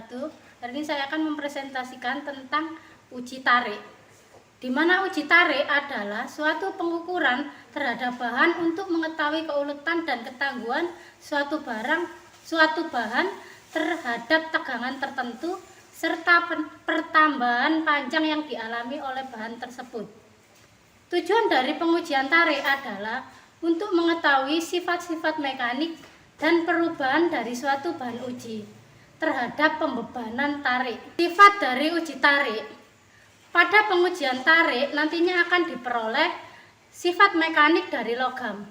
wabarakatuh. Hari ini saya akan mempresentasikan tentang uji tarik. Di mana uji tarik adalah suatu pengukuran terhadap bahan untuk mengetahui keuletan dan ketangguhan suatu bahan terhadap tegangan tertentu serta pertambahan panjang yang dialami oleh bahan tersebut. Tujuan dari pengujian tarik adalah untuk mengetahui sifat-sifat mekanik dan perubahan dari suatu bahan uji terhadap pembebanan tarik. Sifat dari uji tarik. Pada pengujian tarik nantinya akan diperoleh sifat mekanik dari logam.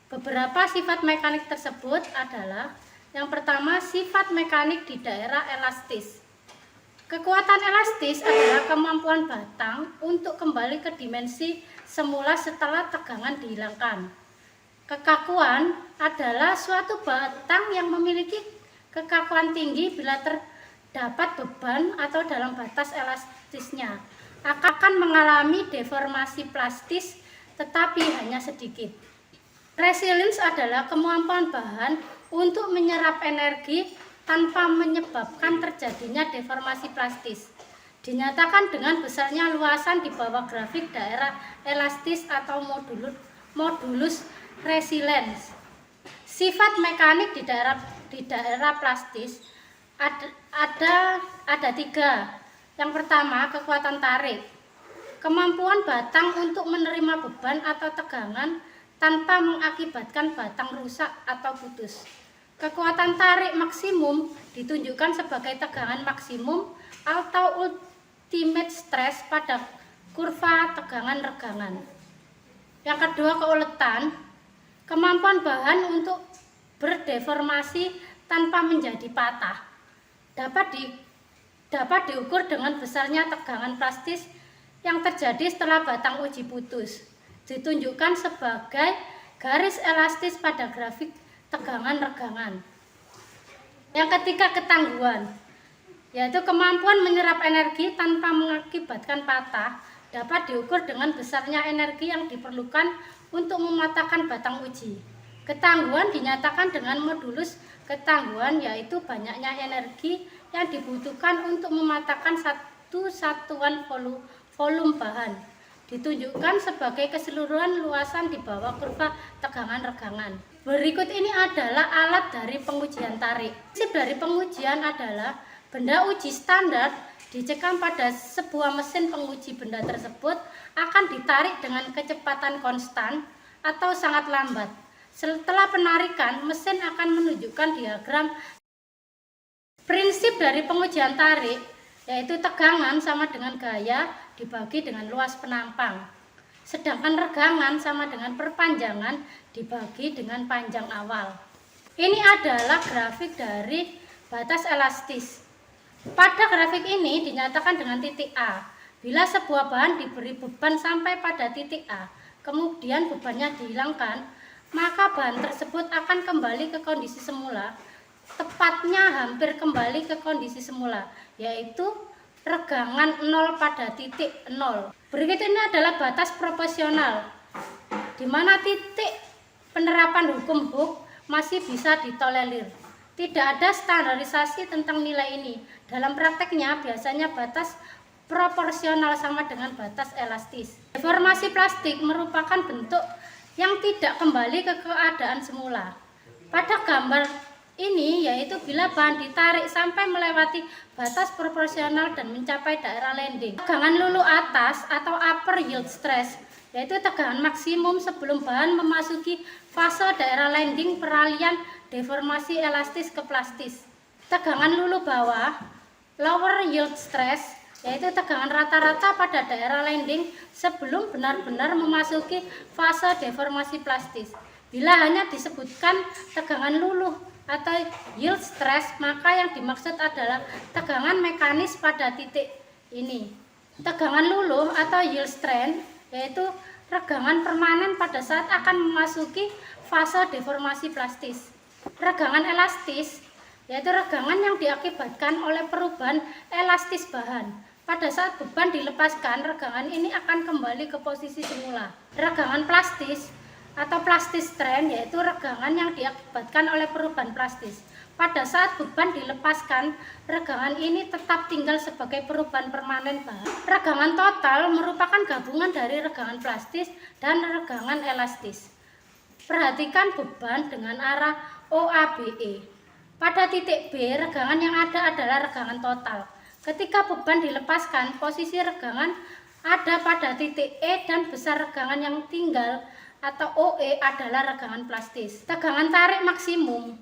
Beberapa sifat mekanik tersebut adalah yang pertama, sifat mekanik di daerah elastis. Kekuatan elastis adalah kemampuan batang untuk kembali ke dimensi semula setelah tegangan dihilangkan. Kekakuan adalah suatu batang yang memiliki kekakuan tinggi bila terdapat beban atau dalam batas elastisnya akan mengalami deformasi plastis tetapi hanya sedikit. Resilience adalah kemampuan bahan untuk menyerap energi tanpa menyebabkan terjadinya deformasi plastis. Dinyatakan dengan besarnya luasan di bawah grafik daerah elastis atau modulus resilience. Sifat mekanik di daerah plastis ada tiga. Yang pertama, kekuatan tarik. Kemampuan batang untuk menerima beban atau tegangan tanpa mengakibatkan batang rusak atau putus. Kekuatan tarik maksimum ditunjukkan sebagai tegangan maksimum atau ultimate stress pada kurva tegangan regangan. Yang kedua, keuletan. Kemampuan bahan untuk berdeformasi tanpa menjadi patah dapat diukur dengan besarnya tegangan plastis yang terjadi setelah batang uji putus. Ditunjukkan sebagai garis elastis pada grafik tegangan regangan. Yang ketiga, ketangguhan, yaitu kemampuan menyerap energi tanpa mengakibatkan patah dapat diukur dengan besarnya energi yang diperlukan untuk mematahkan batang uji. Ketangguhan dinyatakan dengan modulus ketangguhan, yaitu banyaknya energi yang dibutuhkan untuk mematahkan satu satuan volume bahan. Ditunjukkan sebagai keseluruhan luasan di bawah kurva tegangan regangan. Berikut ini adalah alat dari pengujian tarik. Prinsip dari pengujian adalah benda uji standar dicekam pada sebuah mesin penguji. Benda tersebut akan ditarik dengan kecepatan konstan atau sangat lambat. Setelah penarikan, mesin akan menunjukkan diagram. Prinsip dari pengujian tarik yaitu tegangan sama dengan gaya dibagi dengan luas penampang. Sedangkan regangan sama dengan perpanjangan dibagi dengan panjang awal. Ini adalah grafik dari batas elastis. Pada grafik ini dinyatakan dengan titik A. Bila sebuah bahan diberi beban sampai pada titik A, kemudian bebannya dihilangkan, maka bahan tersebut akan kembali ke kondisi semula, tepatnya hampir kembali ke kondisi semula, yaitu regangan 0 pada titik 0. Berikut ini adalah batas proporsional, di mana titik penerapan hukum Hooke masih bisa ditolerir. Tidak ada standarisasi tentang nilai ini. Dalam prakteknya, biasanya batas proporsional sama dengan batas elastis. Deformasi plastik merupakan bentuk yang tidak kembali ke keadaan semula. Pada gambar ini, yaitu bila bahan ditarik sampai melewati batas proporsional dan mencapai daerah landing. Tegangan lulu atas atau upper yield stress, yaitu tegangan maksimum sebelum bahan memasuki fase daerah landing peralihan deformasi elastis ke plastis. Tegangan lulu bawah, lower yield stress, yaitu tegangan rata-rata pada daerah landing sebelum benar-benar memasuki fase deformasi plastis. Bila hanya disebutkan tegangan luluh atau yield stress, maka yang dimaksud adalah tegangan mekanis pada titik ini. Tegangan luluh atau yield strength yaitu regangan permanen pada saat akan memasuki fase deformasi plastis. Regangan elastis yaitu regangan yang diakibatkan oleh perubahan elastis bahan. Pada saat beban dilepaskan, regangan ini akan kembali ke posisi semula. Regangan plastis atau plastis strain yaitu regangan yang diakibatkan oleh perubahan plastis. Pada saat beban dilepaskan, regangan ini tetap tinggal sebagai perubahan permanen bahan. Regangan total merupakan gabungan dari regangan plastis dan regangan elastis. Perhatikan beban dengan arah OABE. Pada titik B, regangan yang ada adalah regangan total. Ketika beban dilepaskan, posisi regangan ada pada titik E dan besar regangan yang tinggal atau OE adalah regangan plastis. Tegangan tarik maksimum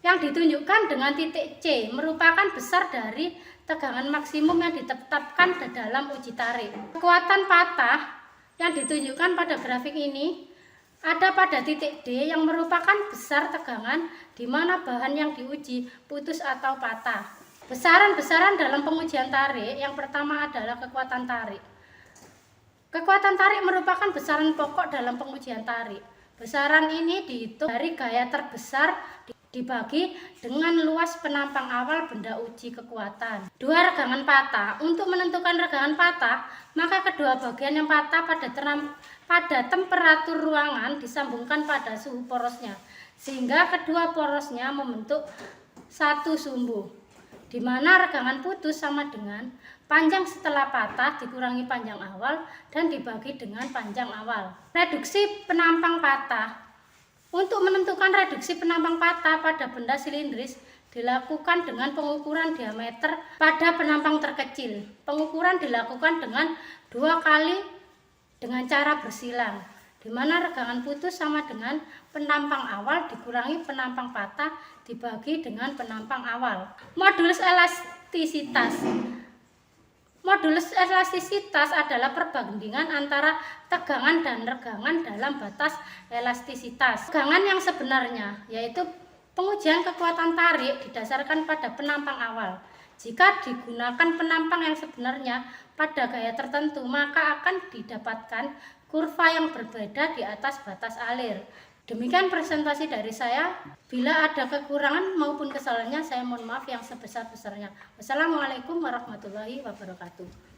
yang ditunjukkan dengan titik C merupakan besar dari tegangan maksimum yang ditetapkan dalam uji tarik. Kekuatan patah yang ditunjukkan pada grafik ini ada pada titik D yang merupakan besar tegangan di mana bahan yang diuji putus atau patah. Besaran-besaran dalam pengujian tarik yang pertama adalah kekuatan tarik. Kekuatan tarik merupakan besaran pokok dalam pengujian tarik. Besaran ini dihitung dari gaya terbesar dibagi dengan luas penampang awal benda uji kekuatan. Dua regangan patah. Untuk menentukan regangan patah, maka kedua bagian yang patah pada temperatur ruangan disambungkan pada suhu porosnya, sehingga kedua porosnya membentuk satu sumbu, di mana regangan putus sama dengan panjang setelah patah dikurangi panjang awal dan dibagi dengan panjang awal. Reduksi penampang patah. Untuk menentukan reduksi penampang patah pada benda silindris dilakukan dengan pengukuran diameter pada penampang terkecil. Pengukuran dilakukan dengan 2 kali dengan cara bersilang, di mana regangan putus sama dengan penampang awal dikurangi penampang patah dibagi dengan penampang awal. Modulus elastisitas. Modulus elastisitas adalah perbandingan antara tegangan dan regangan dalam batas elastisitas. Tegangan yang sebenarnya yaitu pengujian kekuatan tarik didasarkan pada penampang awal. Jika digunakan penampang yang sebenarnya pada gaya tertentu, maka akan didapatkan kurva yang berbeda di atas batas alir. Demikian presentasi dari saya. Bila ada kekurangan maupun kesalahannya, saya mohon maaf yang sebesar-besarnya. Wassalamualaikum warahmatullahi wabarakatuh.